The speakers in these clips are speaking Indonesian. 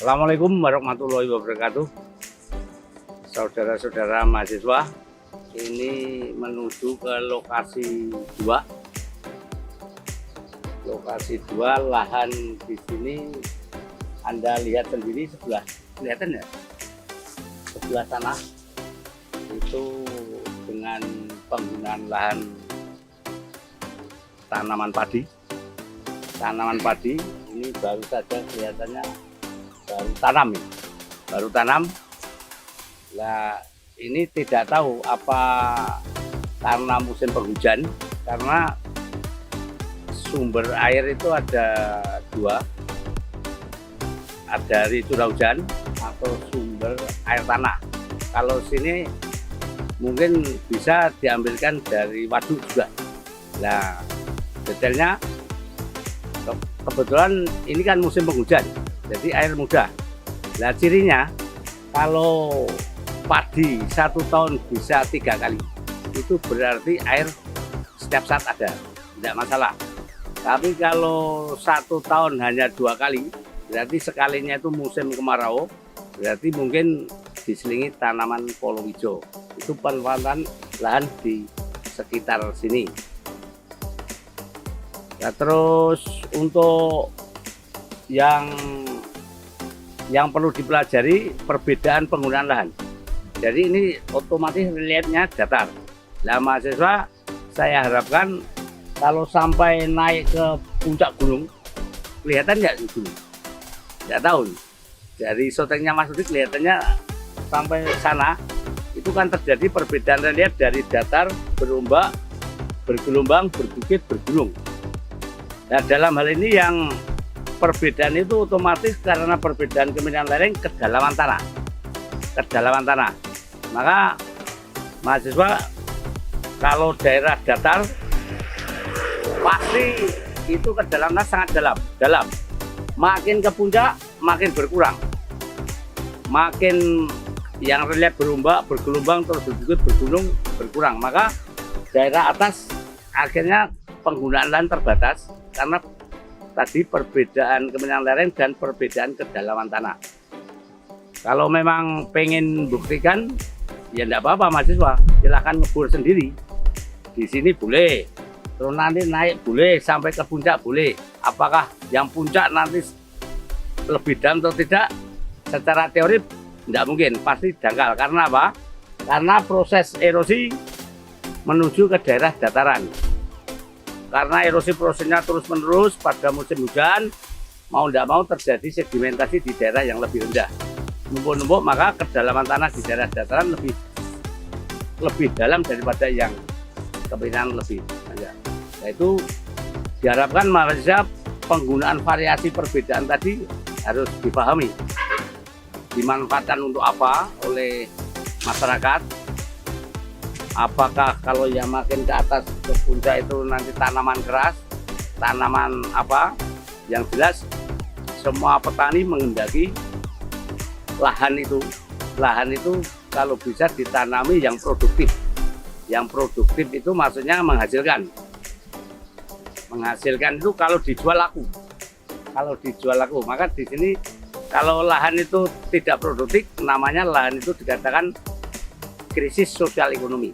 Assalamualaikum warahmatullahi wabarakatuh. Saudara-saudara mahasiswa, ini menuju ke lokasi 2. Lokasi 2 lahan di sini Anda lihat sendiri sebelah, kelihatan ya? Sebelah tanah itu dengan penggunaan lahan tanaman padi. Tanaman padi ini baru saja kelihatannya baru tanam. Nah, ini tidak tahu apa karena musim penghujan, karena sumber air itu ada 2, ada dari curah hujan atau sumber air tanah. Kalau sini mungkin bisa diambilkan dari waduk juga. Nah, detailnya kebetulan ini kan musim penghujan, jadi air mudah. Nah, cirinya kalau padi 1 tahun bisa 3 kali, itu berarti air setiap saat ada, tidak masalah. Tapi kalau 1 tahun hanya 2 kali, berarti sekalinya itu musim kemarau, berarti mungkin diselingi tanaman palawija. Itu pemanfaatan lahan di sekitar sini. Nah, terus untuk yang perlu dipelajari perbedaan penggunaan lahan. Jadi ini otomatis reliefnya datar. Nah, mahasiswa saya harapkan kalau sampai naik ke puncak gunung, kelihatan nggak gunung? Nggak tahu. Dari syutingnya Mas Rudi kelihatannya sampai sana, itu kan terjadi perbedaan relief dari datar, berombak, bergelombang, berbukit, bergulung. Nah, dalam hal ini yang perbedaan itu otomatis karena perbedaan keminaan lereng kedalaman tanah. Maka mahasiswa kalau daerah datar pasti itu kedalaman sangat dalam. Makin ke puncak makin berkurang. Makin yang relief berombak, bergelombang, terus berbukit, bergunung berkurang. Maka daerah atas akhirnya penggunaan lahan terbatas karena tadi perbedaan keminaan lereng dan perbedaan kedalaman tanah. Kalau memang pengen buktikan, ya enggak apa-apa mahasiswa, silahkan ngebor sendiri. Di sini boleh, terus nanti naik boleh, sampai ke puncak boleh. Apakah yang puncak nanti lebih dalam atau tidak? Secara teori enggak mungkin, pasti dangkal. Karena apa? Karena proses erosi menuju ke daerah dataran. Karena erosi prosesnya terus-menerus pada musim hujan, mau tidak mau terjadi sedimentasi di daerah yang lebih rendah. Numpuk-numpuk, maka kedalaman tanah di daerah dataran lebih dalam daripada yang keminaan lebih rendah. Nah, itu diharapkan mahasiswa penggunaan variasi perbedaan tadi harus dipahami. Dimanfaatkan untuk apa oleh masyarakat? Apakah kalau yang makin ke atas ke puncak itu nanti tanaman keras, tanaman apa? Yang jelas semua petani menghendaki lahan itu kalau bisa ditanami yang produktif. Yang produktif itu maksudnya menghasilkan. Menghasilkan itu kalau dijual laku. Maka di sini kalau lahan itu tidak produktif, namanya lahan itu dikatakan krisis sosial ekonomi.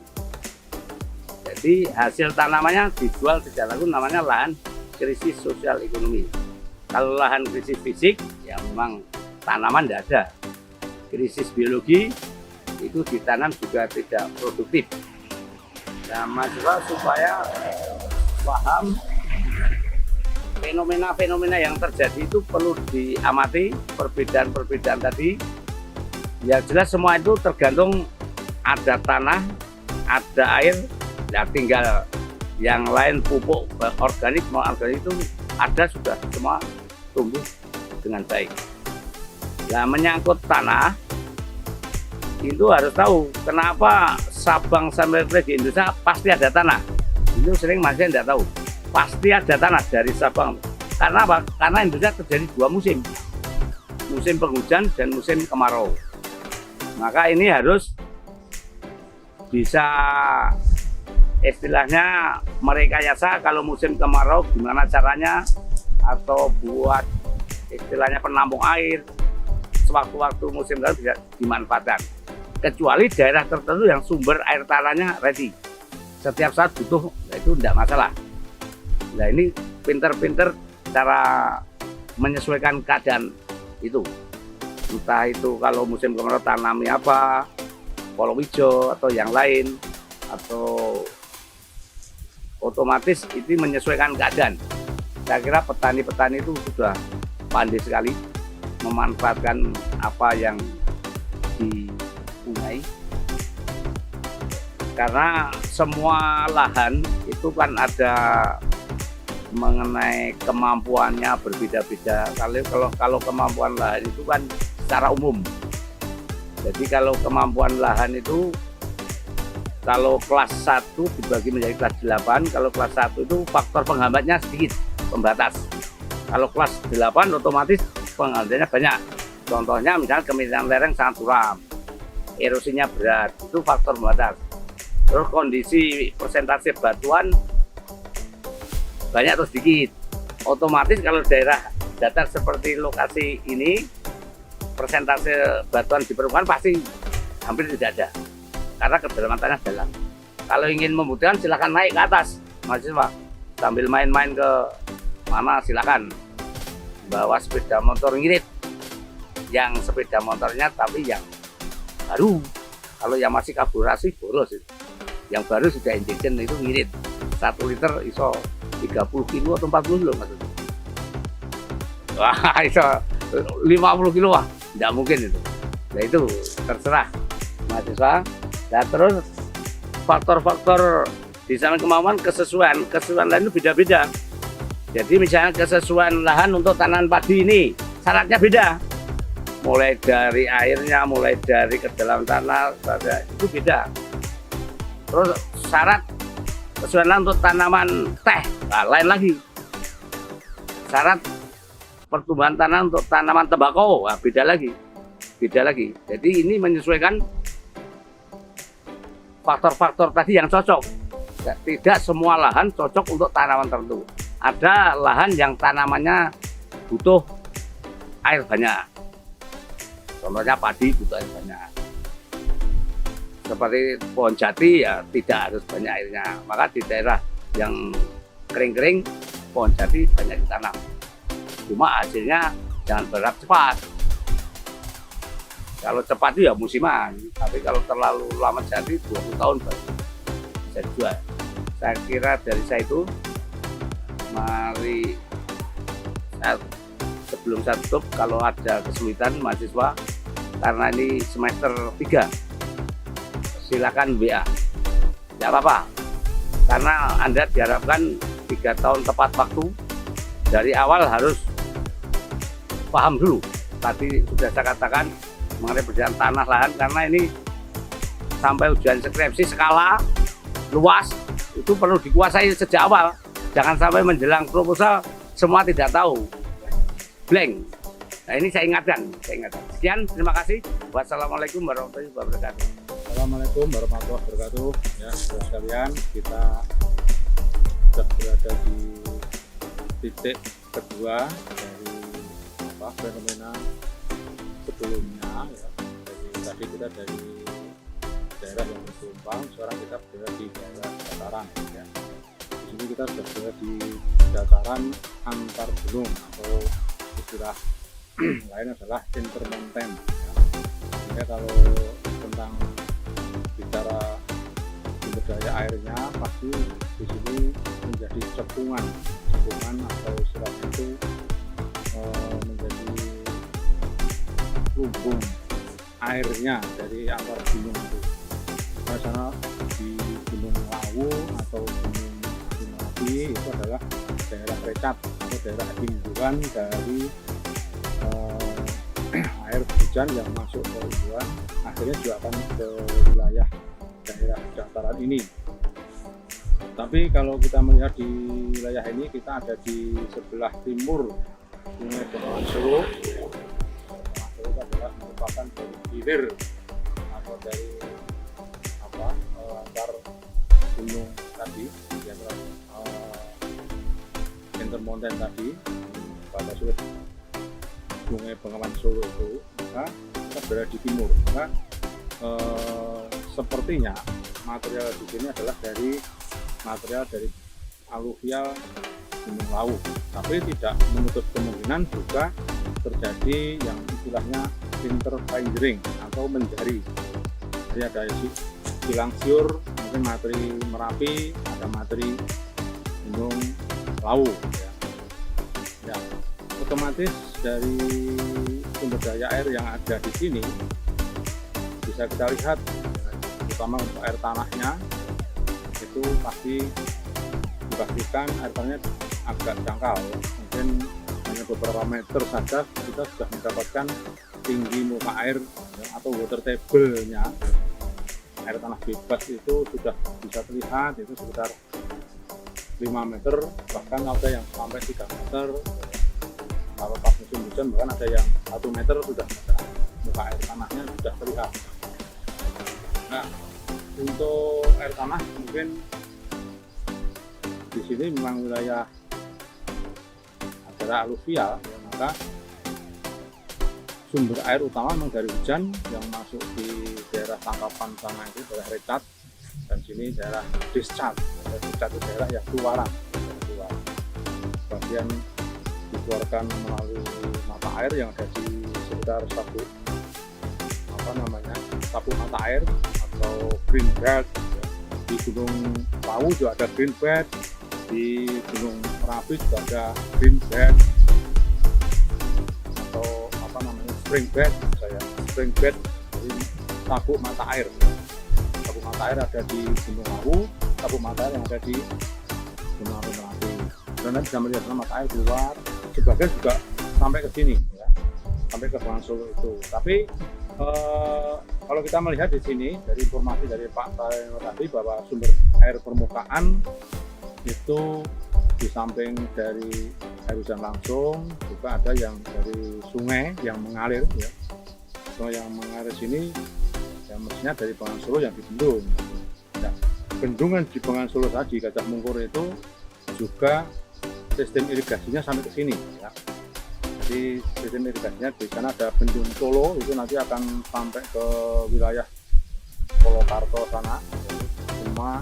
Jadi hasil tanamannya dijual tidak laku, namanya lahan krisis sosial ekonomi. Kalau lahan krisis fisik, ya memang tanaman tidak ada. Krisis biologi itu ditanam juga tidak produktif. Nah, mahasiswa supaya paham fenomena-fenomena yang terjadi itu perlu diamati perbedaan-perbedaan tadi. Ya jelas semua itu tergantung ada tanah, ada air, ya tinggal yang lain pupuk organik, non-organik itu ada sudah semua tumbuh dengan baik. Nah, menyangkut tanah itu harus tahu kenapa Sabang sampai di Indonesia pasti ada tanah. Itu sering masih tidak tahu. Pasti ada tanah dari Sabang. Karena apa? Karena Indonesia terjadi 2 musim. Musim penghujan dan musim kemarau. Maka ini harus bisa istilahnya merekayasa kalau musim kemarau gimana caranya, atau buat istilahnya penampung air sewaktu-waktu musim kemarau bisa dimanfaatkan. Kecuali daerah tertentu yang sumber air tanahnya ready, setiap saat butuh, itu tidak masalah. Nah ini pinter-pinter cara menyesuaikan keadaan itu. Entah itu kalau musim kemarau tanami apa, palawija atau yang lain, atau otomatis itu menyesuaikan keadaan. Saya kira petani-petani itu sudah pandai sekali memanfaatkan apa yang dipunyai, karena semua lahan itu kan ada mengenai kemampuannya berbeda-beda. Kalau kemampuan lahan itu kan secara umum. Jadi kalau kemampuan lahan itu kalau kelas 1 dibagi menjadi kelas 8, kalau kelas 1 itu faktor penghambatnya sedikit, pembatas. Kalau kelas 8 otomatis penghambatannya banyak. Contohnya misalnya kemiringan lereng sangat suram, erosinya berat, itu faktor pembatas. Terus kondisi persentase batuan banyak atau sedikit. Otomatis kalau daerah datar seperti lokasi ini, persentase batuan di permukaan pasti hampir tidak ada, karena kedalaman tanah dalam. Kalau ingin membutuhkan silakan naik ke atas, mahasiswa, sambil main-main ke mana silakan. Bawa sepeda motor ngirit, yang sepeda motornya tapi yang baru. Kalau yang masih karburasi boros itu. Yang baru sudah injection itu ngirit. 1 liter iso 30 kilo atau 40 kilo maksudnya. Wah, iso 50 kilo wah, tidak mungkin itu. Nah itu terserah mahasiswa. Nah terus faktor-faktor di sana kemauan kesesuaian lain itu beda-beda. Jadi misalnya kesesuaian lahan untuk tanaman padi ini syaratnya beda. Mulai dari airnya, mulai dari kedalaman tanah, itu beda. Terus syarat kesesuaian lahan untuk tanaman teh, nah, lain lagi. Syarat pertumbuhan tanah untuk tanaman tembakau, nah, beda lagi. Jadi ini menyesuaikan faktor-faktor tadi yang cocok. Tidak semua lahan cocok untuk tanaman tertentu. Ada lahan yang tanamannya butuh air banyak. Contohnya padi butuh air banyak. Seperti pohon jati ya tidak harus banyak airnya. Maka di daerah yang kering-kering pohon jati banyak ditanam. Cuma hasilnya jangan berharap cepat. Kalau cepat itu ya musiman. Tapi kalau terlalu lama jadi 20 tahun baru bisa dijual. Saya kira dari saya itu, mari sebelum saya tutup, kalau ada kesulitan mahasiswa karena ini semester 3, silakan WA, tidak apa-apa, karena Anda diharapkan 3 tahun tepat waktu. Dari awal harus paham dulu, tadi sudah saya katakan mengenai perbedaan tanah lahan, karena ini sampai ujian skripsi skala luas itu perlu dikuasai sejak awal. Jangan sampai menjelang proposal semua tidak tahu, blank. Nah ini saya ingatkan. Sekian, terima kasih. Wassalamualaikum warahmatullahi wabarakatuh. Assalamualaikum warahmatullahi wabarakatuh. Ya, saudara sekalian, kita sudah berada di titik kedua dari fenomena sebelumnya. Ya. Tadi kita dari daerah yang bergelombang, sekarang kita berada di daerah dataran. Ya. Di sini kita sudah berada di dataran antar gunung, atau istilah lain adalah intermountain. Ya. Kalau tentang bicara sumber daya airnya, pasti di sini menjadi cekungan atau istilahnya itu menjadi lumbung airnya dari antar gunung itu. Misalnya di Gunung Lawu atau Gunung Merapi itu adalah daerah recat atau daerah imbuhan dari air hujan yang masuk ke imbuhan, akhirnya juga akan ke wilayah daerah dataran ini. Tapi kalau kita melihat di wilayah ini, kita ada di sebelah timur Sungai Bengawan Solo. Bengawan Solo adalah merupakan dari hilir atau dari antar gunung tadi, yang intermountain tadi, pada Sungai Bengawan Solo itu maka kita berada di timur. Maka sepertinya material di sini adalah material dari aluvial Gunung Lawu, tapi tidak menutup kemungkinan juga terjadi yang istilahnya interfacing atau menjari. Jadi ada silang siur, mungkin materi Merapi, ada materi Gunung Lawu. Ya, otomatis dari sumber daya air yang ada di sini bisa kita lihat, terutama untuk air tanahnya itu pasti dipastikan air tanahnya agak dangkal, mungkin hanya beberapa meter saja kita sudah mendapatkan tinggi muka air atau water table-nya. Air tanah bebas itu sudah bisa terlihat itu sekitar 5 meter, bahkan ada yang sampai 3 meter. Kalau pas musim hujan bahkan ada yang 1 meter sudah muka air tanahnya sudah terlihat. Nah, untuk air tanah mungkin di sini memang wilayah adalah aluvial, ya, maka sumber air utama memang dari hujan yang masuk di daerah tangkapan sana itu daerah Recat, dan sini daerah discharge. Discharge itu daerah yang keluaran, bagian dikeluarkan melalui mata air yang ada di sekitar sabuk mata air atau green belt. Di Gunung Lawu juga ada green belt, di Gunung Merapi juga ada green belt atau spring bed. Spring bed dari sabuk mata air. Sabuk mata air ada di Gunung Lawu, sabuk mata air yang ada di Gunung Merapi. Dan Anda bisa melihat mata air keluar, sebagian juga sampai ke sini, ya, sampai ke Bengawan Solo itu. Tapi kalau kita melihat di sini dari informasi dari Pak Taryono tadi bahwa sumber air permukaan itu di samping dari air hujan langsung juga ada yang dari sungai yang mengalir, ya. Sungai yang mengalir sini yang mestinya dari Bengawan Solo yang dibendung. Nah, bendungan di Bengawan Solo tadi Gajah Mungkur itu juga sistem irigasinya sampai ke sini, ya. Jadi sistem irigasinya di sana ada bendung Solo itu nanti akan sampai ke wilayah Polokarto sana, semua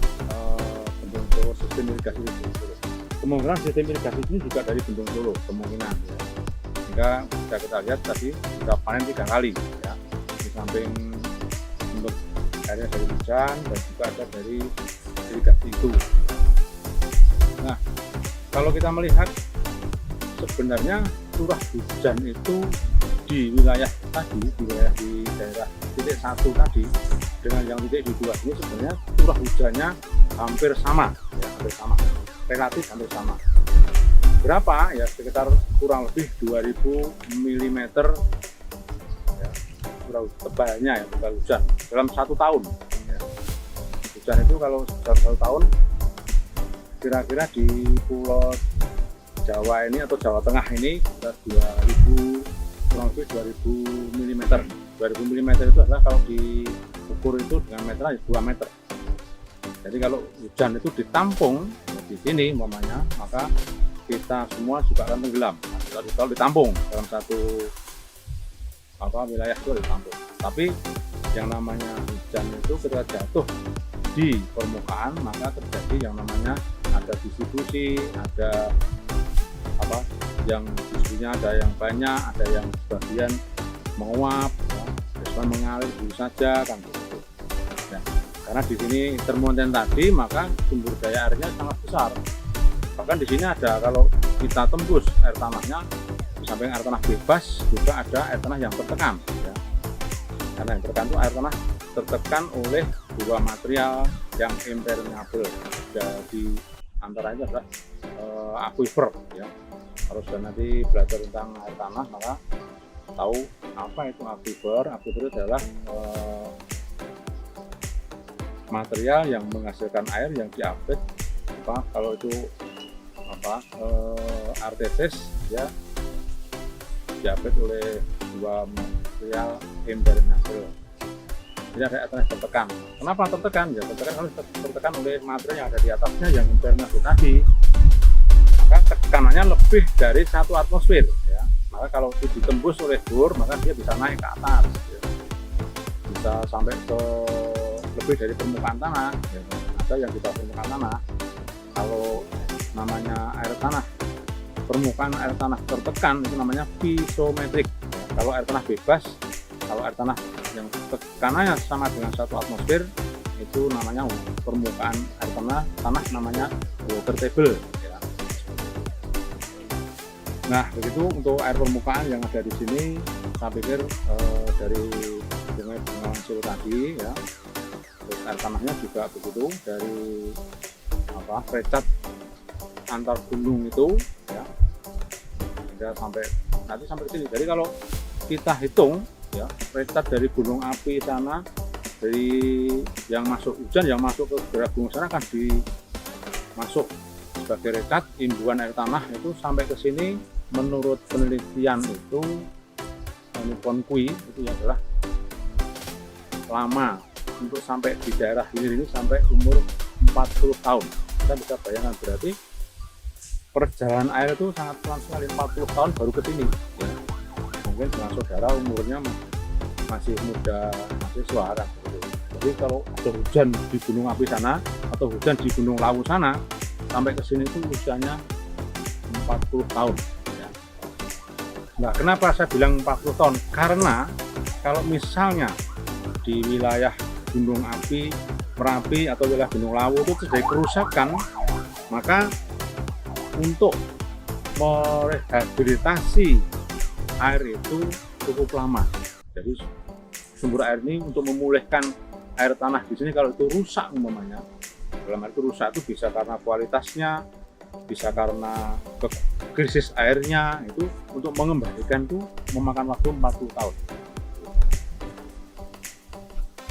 bendung Solo sistem irigasi di Solo. Kemungkinan sistem irigasi ini juga dari bendung Solo kemungkinan, ya. Sehingga bisa kita lihat tadi sudah panen 3 kali, ya. Di samping sumber airnya dari hujan dan juga ada dari irigasi itu. Nah, kalau kita melihat sebenarnya curah hujan itu di wilayah tadi, di daerah titik 1 tadi dengan yang titik di 2 ini sebenarnya curah hujannya hampir sama, ya, relatif hampir sama. Berapa? Ya sekitar kurang lebih 2000 mm, ya, curah tebalnya, ya, tebal hujan dalam 1 tahun. Ya. Hujan itu kalau dalam 1 tahun kira-kira di Pulau Jawa ini atau Jawa Tengah ini sekitar kurang lebih 2000 mm. 2000 mm itu adalah kalau diukur itu dengan meter 2 meter. Jadi kalau hujan itu ditampung di sini umpamanya, maka kita semua juga akan tenggelam. Nah, kalau ditampung dalam satu wilayah itu ditampung. Tapi yang namanya hujan itu ketika jatuh di permukaan maka terjadi yang namanya ada distribusi, ada yang distribusinya ada yang banyak, ada yang sebagian menguap, ya, mengalir dulu saja kan gitu. Ya, karena di sini termonten tadi maka sumber daya airnya sangat besar. Bahkan di sini ada, kalau kita tembus air tanahnya, di samping air tanah bebas juga ada air tanah yang tertekan, ya. Karena yang tertekan itu air tanah tertekan oleh 2 material yang impermeable. Jadi antara itu adalah aquifer, ya. Kalau sudah nanti belajar tentang air tanah maka tahu apa itu aquifer. Aquifer itu adalah material yang menghasilkan air yang diupdate kalau itu artesis, ya, diupdate oleh 2 material impermeable. Jadi ada air tanah tertekan. Kenapa tertekan? Ya tertekan oleh material yang ada di atasnya yang impermeable tadi. Maka tekanannya lebih dari 1 atmosfer, ya. Maka kalau itu ditembus oleh bor, maka dia bisa naik ke atas, ya. Bisa sampai ke lebih dari permukaan tanah, ya. Ada yang di bawah permukaan tanah. Kalau namanya air tanah, permukaan air tanah tertekan itu namanya pisometrik, ya. Kalau air tanah bebas, kalau air tanah yang tekanannya sama dengan 1 atmosfer, itu namanya permukaan air tanah namanya water table, ya. Nah, begitu untuk air permukaan yang ada di sini, saya pikir dari Sungai Bengawan Solo tadi, ya. Terus air tanahnya juga begitu, dari pecat antar gunung itu, ya, hingga sampai sini. Jadi kalau kita hitung, ya, pecat dari gunung api sana, dari yang masuk hujan, yang masuk ke daerah gunung sana akan dimasuk sebagai recat imbuhan air tanah itu sampai ke sini. Menurut penelitian itu Nippon Kui itu adalah lama untuk sampai di daerah hilir ini sampai umur 40 tahun. Kita bisa bayangkan berarti perjalanan air itu sangat pelan sekali, 40 tahun baru ke sini, ya. Mungkin dengan saudara umurnya masih muda, masih suara. Jadi kalau ada hujan di gunung api sana atau hujan di gunung Lawu sana, sampai ke sini itu usianya 40 tahun. Ya. Nah, kenapa saya bilang 40 tahun? Karena kalau misalnya di wilayah gunung api Merapi atau wilayah gunung Lawu itu terjadi kerusakan, maka untuk merehabilitasi air itu cukup lama. Jadi sumber air ini untuk memulihkan air tanah di sini kalau itu rusak umpamanya, dalam arti rusak itu bisa karena kualitasnya, bisa karena krisis airnya, itu untuk mengembalikan itu memakan waktu 40 tahun.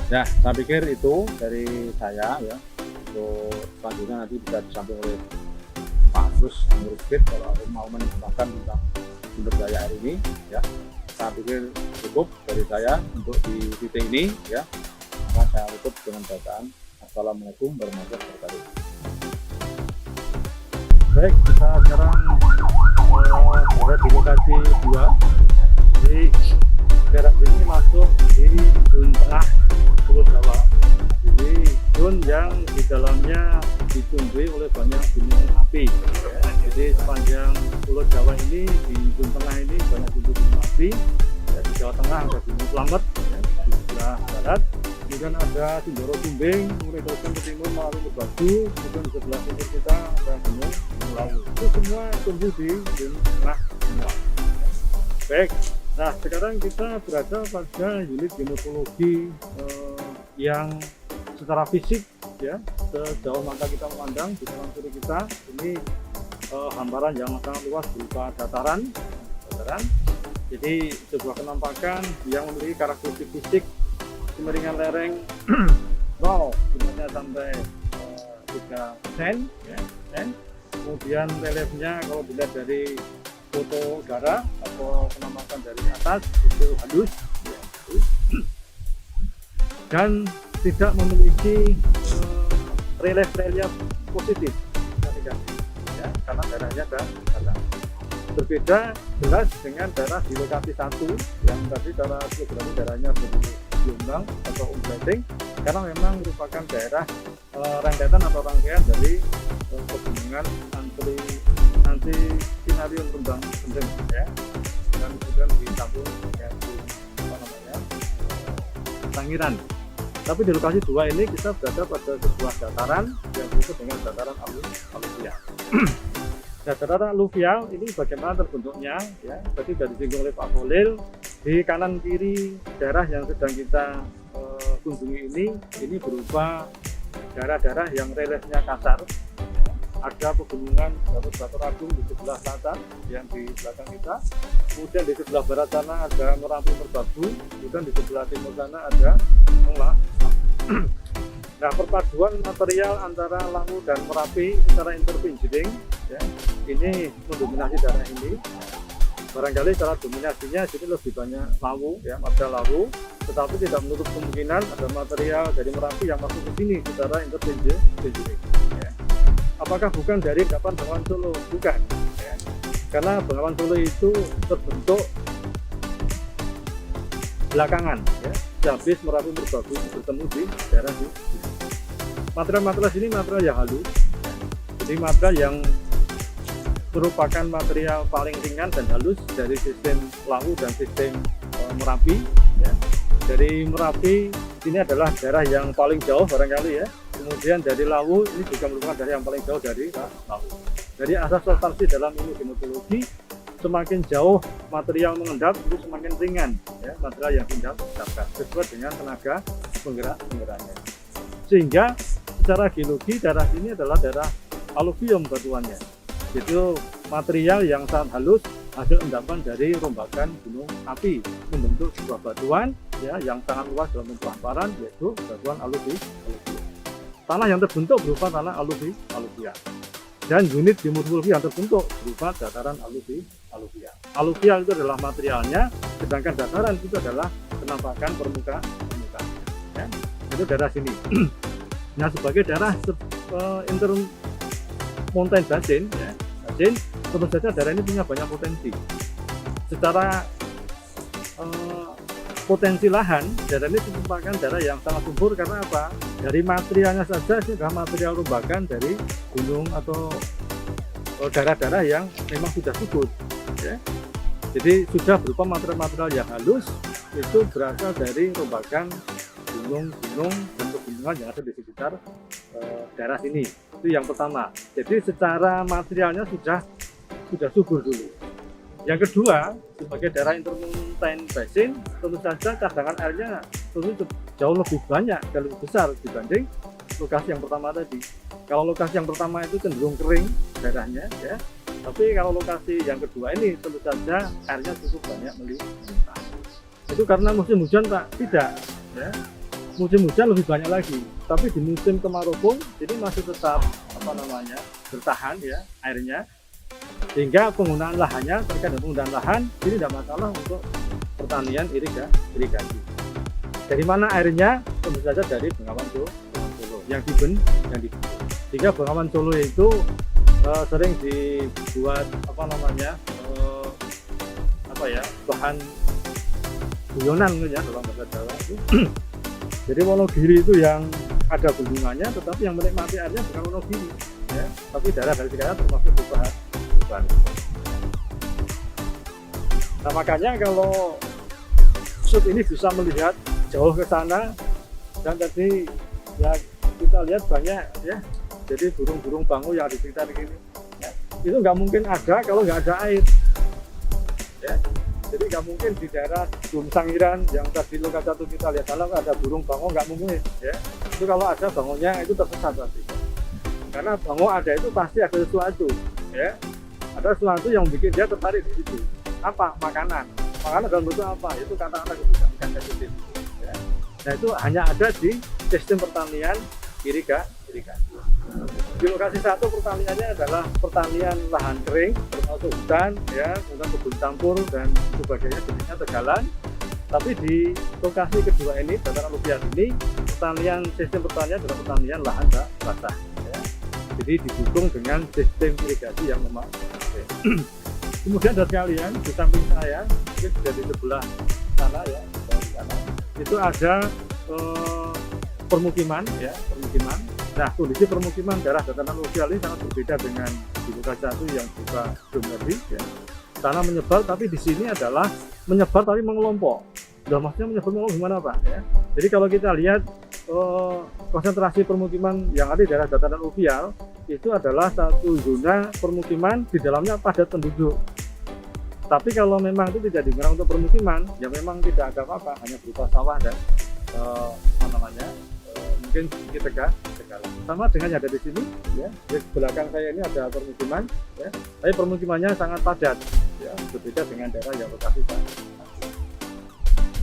Ya, saya pikir itu dari saya, ya. Untuk selanjutnya nanti bisa disampaikan oleh Pak Agus Mursyid kalau mau menambahkan tentang sumber daya air ini, ya. Saya pikir cukup dari saya untuk di titik ini, ya. Maka saya tutup dengan bacaan Assalamualaikum warahmatullahi wabarakatuh. Baik, kita sekarang berada di lokasi 2. Jadi daerah ini masuk di zona tengah Pulau Jawa. Jadi zona yang di dalamnya ditumbuhi oleh banyak gunung api. Jadi sepanjang Pulau Jawa ini, di zona tengah ini banyak gunung api. Di Jawa Tengah ada Gunung Slamet, ya, di sebelah barat. Kemudian ada Sindoro Tumbing, kemudian teruskan ke timur melalui Merbabu, kemudian di sebelah timur kita ada Gunung Lawu. Itu semua tumbuh di zona tengah semua. Baik, nah sekarang kita berada pada unit geomorfologi yang secara fisik, ya, sejauh mata kita memandang di kanan kiri kita ini hamparan yang sangat luas berupa dataran. Jadi sebuah kenampakan yang memiliki karakteristik fisik kemiringan lereng 0 sampai 3 ya, kemudian reliefnya kalau dilihat dari foto udara atau penampakan dari atas itu halus, ya, dan tidak memiliki relief positif dan negatif, ya, karena daerahnya datar. Berbeda jelas dengan daerah di lokasi 1 yang tadi daerah geografi daerahnya gelombang atau undulating, karena memang merupakan daerah rentetan atau rangkaian dari pegunungan anti sinarium kembang gendeng, ya, dan kemudian disambung dengan Sangiran. Tapi di lokasi 2 ini kita berada pada sebuah dataran yang disebut dengan dataran aluvial. Dataran aluvial ini bagaimana terbentuknya, ya, tadi sudah disinggung oleh Pak Khalil. Di kanan kiri daerah yang sedang kita kunjungi ini berupa daerah-daerah yang reliefnya kasar. Ada pegunungan Batu Agung di sebelah selatan yang di belakang kita, kemudian di sebelah barat sana ada Merapi Merbabu, kemudian di sebelah timur sana ada Mengla. Nah, perpaduan material antara Lawu dan Merapi secara interpinjering, ya, ini mendominasi daerah ini. Barangkali secara dominasinya jadi lebih banyak Lawu, ya, material Lawu, tetapi tidak menutup kemungkinan ada material dari Merapi yang masuk ke sini secara interpinjering, ya. Apakah bukan dari endapan Bengawan Solo? Bukan, ya. karena Bengawan Solo itu terbentuk belakangan ya, habis Merapi Merbabu bertemu di daerah ini. Material-material sini material yang halus, jadi material yang merupakan material paling ringan dan halus dari sistem Lawu dan sistem Merapi ya. Dari Merapi ini adalah daerah yang paling jauh barangkali ya, kemudian dari Lawu ini juga merupakan daerah yang paling jauh dari Lawu. Dari asas substansi dalam ilmu geomorfologi, semakin jauh material mengendap itu semakin ringan ya, material yang endapkan sesuai dengan tenaga penggeraknya. Sehingga secara geologi daerah ini adalah daerah aluvium batuannya. Itu material yang sangat halus hasil endapan dari rombakan gunung api membentuk sebuah batuan ya yang sangat luas dalam bentuk hamparan, yaitu batuan aluvium. Tanah yang terbentuk berupa tanah aluvial. Dan unit geomorfologi yang terbentuk berupa dataran aluvial. Aluvial itu adalah materialnya, sedangkan dataran itu adalah penampakan permukaan. Ya. Itu daerah sini. Nah, sebagai daerah intermountain basin, ya, tentu saja daerah ini punya banyak potensi. Secara potensi lahan, daerah ini merupakan daerah yang sangat subur karena apa? Dari materialnya saja sudah material rombakan dari gunung atau daerah-daerah yang memang sudah subur. Ya. Jadi sudah berupa material-material yang halus itu berasal dari rombakan gunung-gunung dan pegunungan yang ada di sekitar daerah sini. Itu yang pertama. Jadi secara materialnya sudah subur dulu. Yang kedua, sebagai daerah intermountain basin, tentu saja cadangan airnya tentu jauh lebih banyak dan lebih besar dibanding lokasi yang pertama tadi. Kalau lokasi yang pertama itu cenderung kering daerahnya, ya. Tapi kalau lokasi yang kedua ini tentu saja airnya cukup banyak melimpah. Itu karena musim hujan Pak? Tidak. Ya. Musim hujan lebih banyak lagi. Tapi di musim kemarau pun ini masih tetap bertahan ya airnya. Sehingga penggunaan lahannya terkait dengan penggunaan lahan ini tidak masalah untuk pertanian irigasi. Dari mana airnya? Tentu saja dari Bengawan Solo yang dibentuk. Sehingga Bengawan Solo itu sering dibuat bahan guyonan ya dalam bahasa Jawa itu. Jadi Wonogiri itu yang ada bendungannya, tetapi yang menikmati airnya bukan Wonogiri ya, tapi daerah dari sekitar termasuk Tuban. Nah, makanya kalau shoot ini bisa melihat jauh ke sana, dan tadi ya kita lihat banyak ya, jadi burung-burung bangu yang di sekitar ini ya, itu nggak mungkin ada kalau nggak ada air ya. Jadi nggak mungkin di daerah Gunung Sangiran yang tadi lokasi satu kita lihat kalau ada burung bango, nggak mungkin ya. Itu kalau ada bangonya itu tersesat pasti, karena bango ada itu pasti ada sesuatu ya. Ada sesuatu yang bikin dia tertarik di situ. Apa? Makanan dalam bentuk apa? Itu kata-kata ikan sensitif ya. Nah, itu hanya ada di sistem pertanian irigasi. Di lokasi satu pertaniannya adalah pertanian lahan kering, termasuk hutan ya, kemudian kebun campur dan sebagainya, jenisnya tegalan. Tapi di lokasi kedua ini, dataran aluvial ini, sistem pertanian adalah pertanian lahan basah ya. Jadi didukung dengan sistem irigasi yang memadai. Kemudian dari kalian di samping saya, mungkin sudah di sebelah sana ya, itu ada permukiman. Nah, kondisi permukiman daerah dataran aluvial ini sangat berbeda dengan di lokasi satu yang juga geometri ya. Tanah menyebar, tapi di sini adalah menyebar tapi mengelompok. Nah, maksudnya menyebar mengelompok gimana Pak ya? Jadi kalau kita lihat konsentrasi permukiman yang ada di daerah dataran aluvial itu adalah satu zona permukiman, di dalamnya padat penduduk. Tapi kalau memang itu tidak digunakan untuk permukiman, ya memang tidak ada apa-apa, hanya berupa sawah dan mungkin sedikit tegalan. Sama dengan yang ada di sini, ya. Di belakang saya ini ada permukiman, ya. Tapi permukimannya sangat padat, ya. Berbeda dengan daerah yang lokasi sana.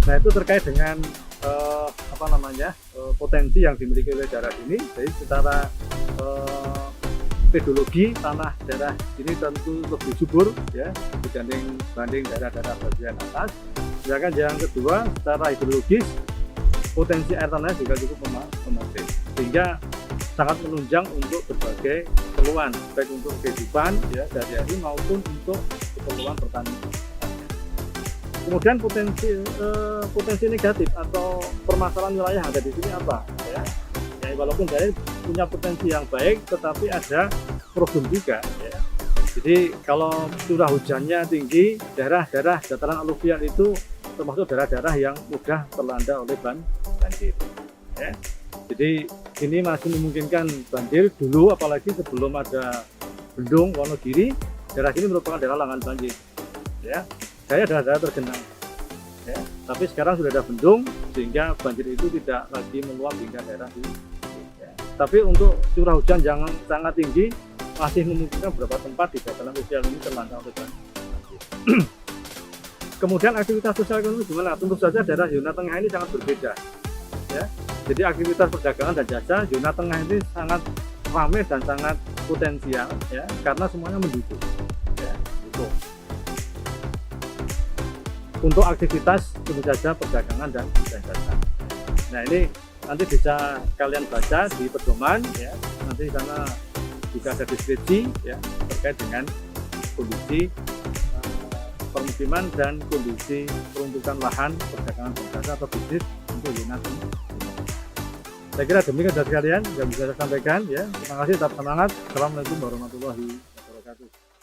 Nah, itu terkait dengan potensi yang dimiliki oleh daerah ini. Jadi secara pedologi tanah daerah ini tentu lebih subur ya dibanding daerah-daerah bagian atas. Sedangkan yang kedua, secara hidrologis potensi air tanahnya juga cukup memadai, sehingga sangat menunjang untuk berbagai keperluan, baik untuk kehidupan ya sehari-hari maupun untuk keperluan pertanian. Kemudian potensi negatif atau permasalahan wilayah yang ada di sini apa? Ya, walaupun dari punya potensi yang baik, tetapi ada problem juga. Ya. Jadi kalau curah hujannya tinggi, daerah-daerah dataran aluvial itu termasuk daerah-daerah yang mudah terlanda oleh banjir. Ya. Jadi ini masih memungkinkan banjir dulu, apalagi sebelum ada bendung Wonogiri, daerah ini merupakan daerah langganan banjir. Ya. Saya daerah-daerah tergenang. Ya. Tapi sekarang sudah ada bendung, sehingga banjir itu tidak lagi meluap hingga daerah ini. Ya. Tapi untuk curah hujan yang sangat tinggi, masih memungkinkan beberapa tempat di dataran aluvial ini terlanda oleh banjir. Kemudian aktivitas sosial ekonomi gimana? Tentu saja daerah zona tengah ini sangat berbeda. Ya. Jadi aktivitas perdagangan dan jasa zona tengah ini sangat ramai dan sangat potensial, ya, karena semuanya mendukung. Ya, gitu. Untuk aktivitas tentu saja perdagangan dan jasa. Nah ini nanti bisa kalian baca di pedoman, ya. Nanti di sana juga ada deskripsi ya terkait dengan kondisi permukiman dan kondisi peruntukan lahan perdagangan dan jasa atau bisnis untuk zona tengah. Saya kira demikian dari kalian yang bisa saya sampaikan ya. Terima kasih, tetap semangat. Assalamualaikum warahmatullahi wabarakatuh.